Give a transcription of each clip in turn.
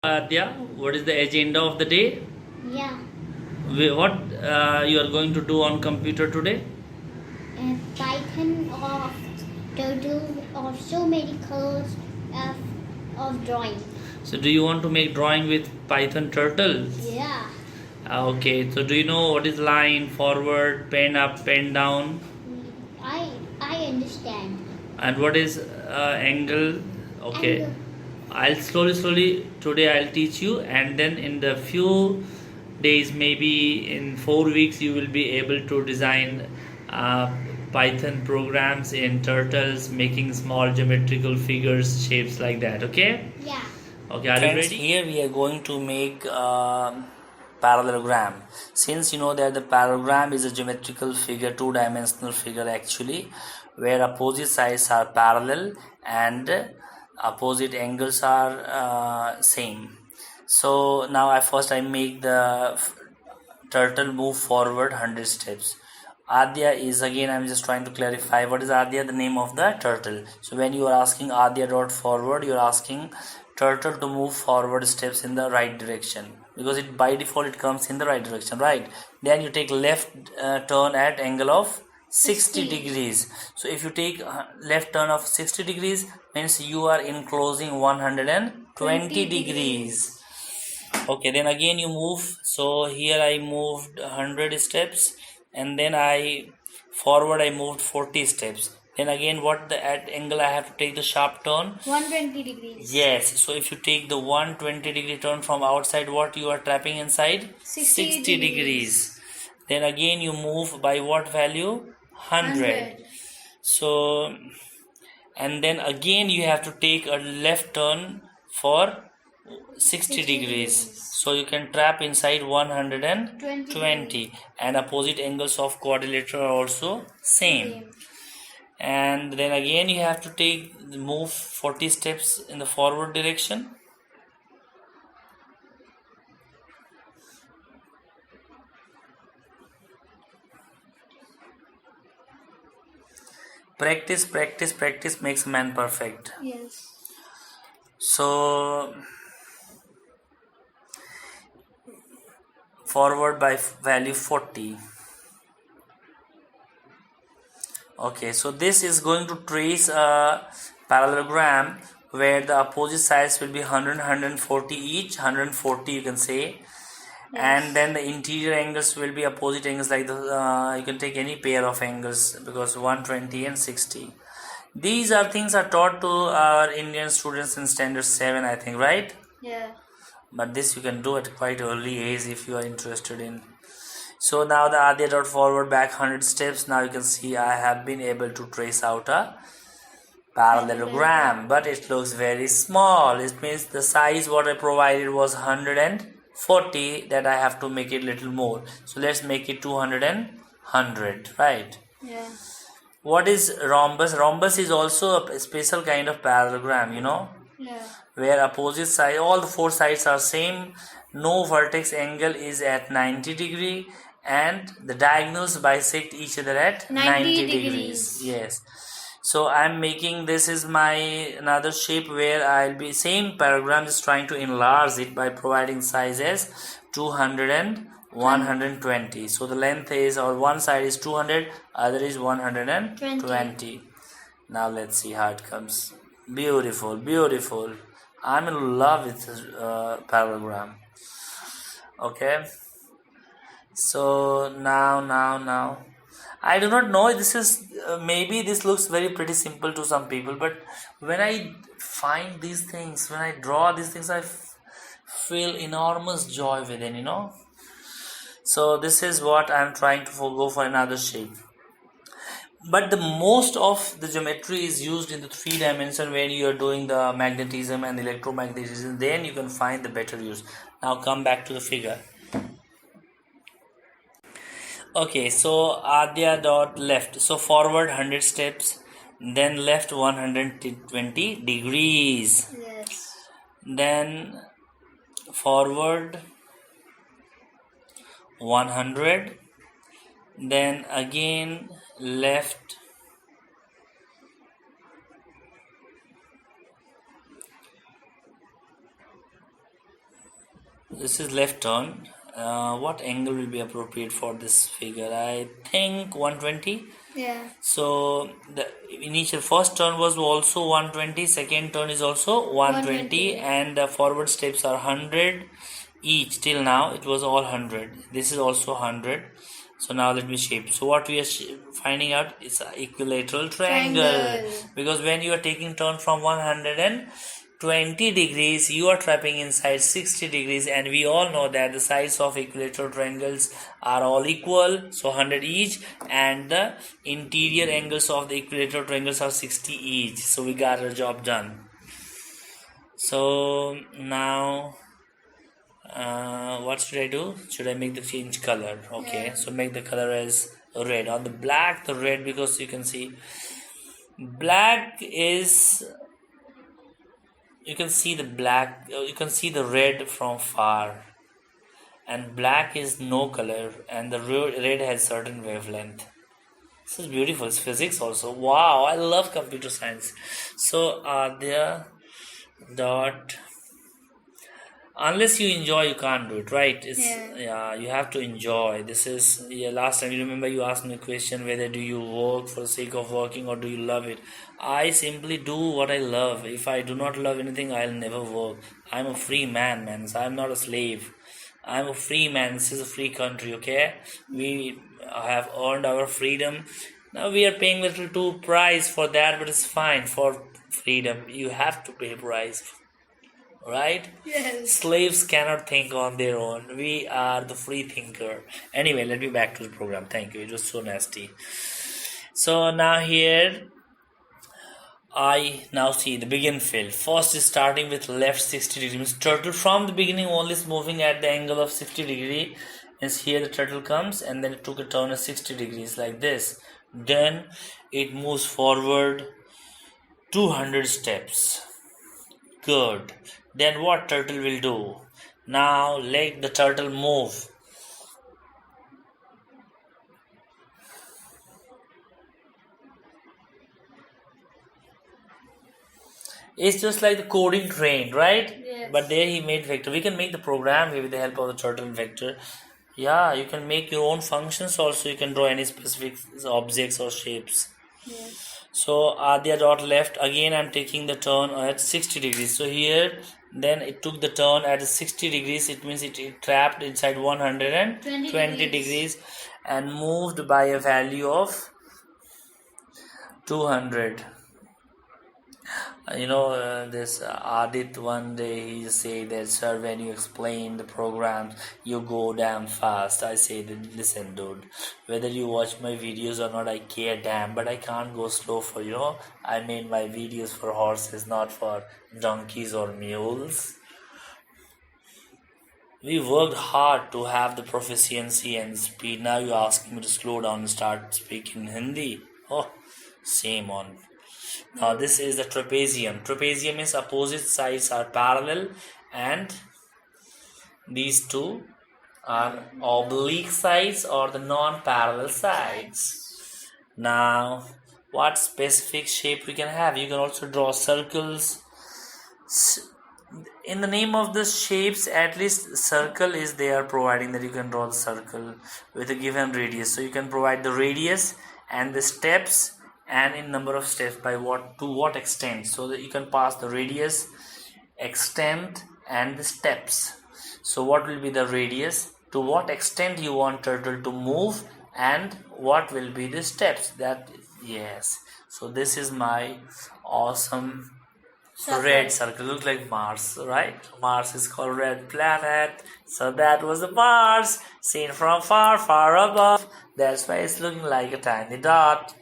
Adya, what is the agenda of the day? Yeah, What you are going to do on computer today? Python of total of so many colors of, of drawing. So, do you want to make drawing with Python turtle? Yeah, Okay. So, do you know what is line, forward, pen up, pen down, I understand. and what is angle? Okay. And I'll slowly today I'll teach you, and then in the few days, maybe in 4 weeks, you will be able to design uh, Python programs in turtles, making small geometrical figures, shapes like that. Okay. yeah, Okay. Are you Friends, ready? here we are going to make a parallelogram. Since you know that the parallelogram is a geometrical figure, two-dimensional figure actually, where opposite sides are parallel and opposite angles are same. So now I make the turtle move forward 100 steps. Adya is, again I'm just trying to clarify what is Adya, the name of the turtle. So when you are asking Adya dot forward, you are asking turtle to move forward steps in the right direction, because it by default it comes in the right direction, right? Then you take left turn at angle of 60 degrees. So if you take left turn of 60 degrees, means you are enclosing 120 degrees. Okay, then again you move. So here I moved 100 steps, and then I forward I moved 40 steps. Then again, what the at angle I have to take the sharp turn? 120 degrees. Yes. So if you take the 120-degree turn from outside, what you are trapping inside? 60 degrees. Then again you move by what value? 100. So, and then again you have to take a left turn for 60 degrees. So you can trap inside 120, and opposite angles of quadrilateral are also same. And then again you have to move 40 steps in the forward direction. Practice makes man perfect. Yes. So forward by value 40. Okay, so this is going to trace a parallelogram where the opposite sides will be 100, 140 each, 140 you can say. And then the interior angles will be opposite angles, like you can take any pair of angles, because 120 and 60. These are things are taught to our Indian students in standard 7, I think, right? Yeah. But this you can do at quite early age if you are interested in. So now the Adya dot forward back 100 steps. Now you can see I have been able to trace out a parallelogram, but it looks very small. It means the size what I provided was 140, that I have to make it little more. So let's make it 200 and 100, right? Yeah. What is rhombus? Rhombus is also a special kind of parallelogram, Yeah. where opposite side, all the four sides are same, no vertex angle is at 90 degree, and the diagonals bisect each other at 90 degrees. Yes. So I'm making, this is my another shape where I'll be same paragraph, just trying to enlarge it by providing sizes 200 and 120. So the length is, or one side is 200, other is 120. Now let's see how it comes. Beautiful. I'm in love with this parallelogram. Okay. So now I do not know, this is maybe this looks very pretty simple to some people, but when I find these things, when I draw these things, I feel enormous joy within. So this is what I'm trying to go for another shape. But the most of the geometry is used in the 3 dimension when you are doing the magnetism and electromagnetism. Then you can find the better use. Now come back to the figure. Okay, so Adya dot left. So forward 100 steps, then left 120 degrees. Yes. Then forward 100, then again left this is left turn. What angle will be appropriate for this figure? I think 120. Yeah. So the initial first turn was also 120, second turn is also 120, 120. and the forward steps are 100 each. Till now it was all 100. This is also 100. So now let me shape. So what we are finding out is an equilateral triangle. Because when you are taking turn from 120 degrees, you are trapping inside 60 degrees, and we all know that the sides of equilateral triangles are all equal, so 100 each, and the interior angles of the equilateral triangles are 60 each. So we got our job done. So now what should I do? Should I make the change color? Okay, Yeah. so make the color as red. On the black, the red, because you can see black is, you can see the black, you can see the red from far, and black is no color, and the red has certain wavelength. This is beautiful. It's physics also. Wow, I love computer science. So there dot, unless you enjoy, you can't do it, right? It's yeah, you have to enjoy. This is, yeah, last time you remember you asked me a question, whether do you work for the sake of working or do you love it. I simply do what I love. If I do not love anything, I'll never work. I'm a free man, so I'm not a slave. I'm a free man. This is a free country, okay? We have earned our freedom. Now we are paying little too price for that, but it's fine. For freedom you have to pay price, right? Yes. Slaves cannot think on their own. We are the free thinker. Anyway, let me back to the program. Thank you. It was so nasty. So now here I now see the begin fill. First is starting with left 60 degrees. Turtle from the beginning only is moving at the angle of 60 degree. Is here the turtle comes, and then it took a turn of 60 degrees like this. Then it moves forward 200 steps. Good. Then what turtle will do? Now let the turtle move. It's just like the coding train, right? Yes. But there he made vector. We can make the program here with the help of the turtle vector. Yeah, you can make your own functions also. You can draw any specific objects or shapes. Yes. So Adya dot left, again I'm taking the turn at 60 degrees. So here then it took the turn at 60 degrees. It means it trapped inside 120 degrees and moved by a value of 200. This Adit, one day he said that, sir, when you explain the program, you go damn fast. I said, listen, dude, whether you watch my videos or not, I care damn, but I can't go slow for, I made my videos for horses, not for donkeys or mules. We worked hard to have the proficiency and speed. Now you're asking me to slow down and start speaking Hindi. Oh, shame on. Now this is the trapezium. Trapezium means opposite sides are parallel, and these two are oblique sides or the non-parallel sides. Now, what specific shape we can have? You can also draw circles. In the name of the shapes, at least circle is there, providing that you can draw the circle with a given radius. So you can provide the radius and the steps, and in number of steps by to what extent, so that you can pass the radius, extent, and the steps. So what will be the radius, to what extent you want turtle to move, and what will be the steps. That, yes. So this is my awesome red circle. Looks like Mars, right? Mars is called red planet. So that was the Mars seen from far, far above. That's why it's looking like a tiny dot.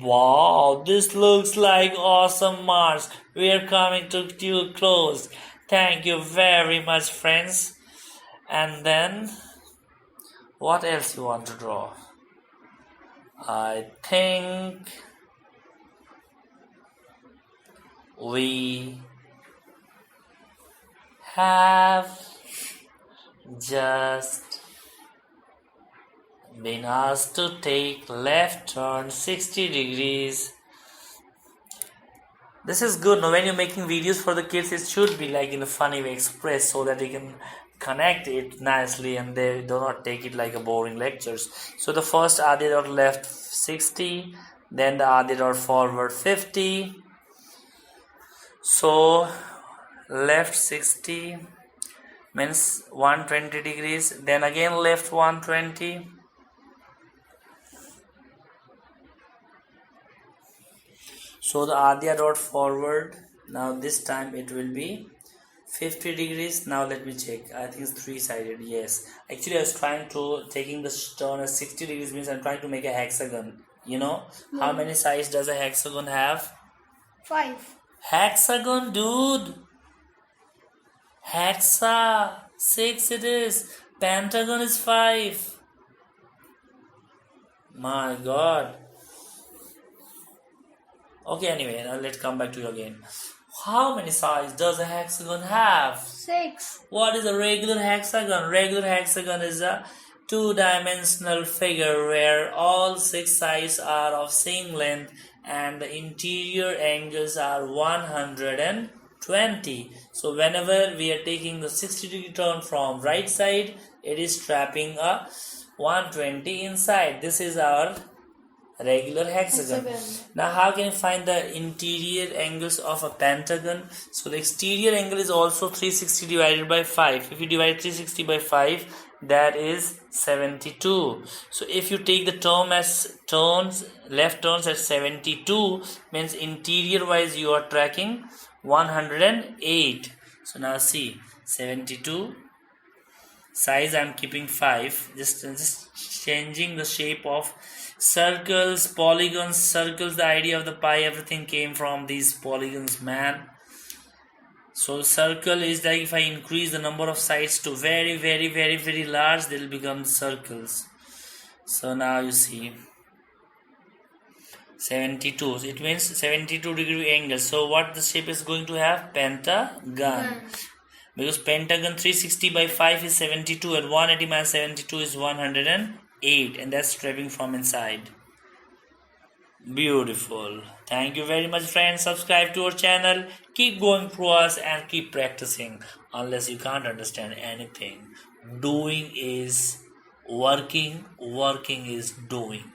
Wow, this looks like awesome Mars. We are coming to too close. Thank you very much, friends. And then, what else you want to draw? I think we have just been asked to take left turn 60 degrees. This is good. Now when you're making videos for the kids, it should be like in a funny way expressed, so that they can connect it nicely and they do not take it like a boring lectures. So the first adya dot left 60, then the adya dot forward 50. So left 60 means 120 degrees, then again left 120. So the adya dot forward, now this time it will be 50 degrees. Now let me check. I think it's three-sided. Yes. Actually, I was trying to taking the turn as 60 degrees means I'm trying to make a hexagon. You know how many sides does a hexagon have? 5. Hexagon, dude. Hexa 6 it is. Pentagon is 5. My God. Okay, anyway, now let's come back to you again. How many sides does a hexagon have? 6. What is a regular hexagon? Regular hexagon is a two-dimensional figure where all 6 sides are of same length and the interior angles are 120. So whenever we are taking the 60-degree turn from right side, it is trapping a 120 inside. This is our regular hexagon. Now how can you find the interior angles of a pentagon? So the exterior angle is also 360 divided by 5. If you divide 360 by 5, that is 72. So if you take the term as turns, left turns as 72, means interior wise you are tracking 108. So now see, 72 size I'm keeping 5, just changing the shape of circles, polygons, circles. The idea of the pi, everything came from these polygons, man. So circle is like if I increase the number of sides to very large, they'll become circles. So now you see 72, it means 72 degree angle. So what the shape is going to have? Pentagon. Because pentagon 360 by 5 is 72 and 180 minus 72 is 108, and that's trapping from inside. Beautiful. Thank you very much, friends. Subscribe to our channel. Keep going through us and keep practicing. Unless you can't understand anything, doing is working, working is doing.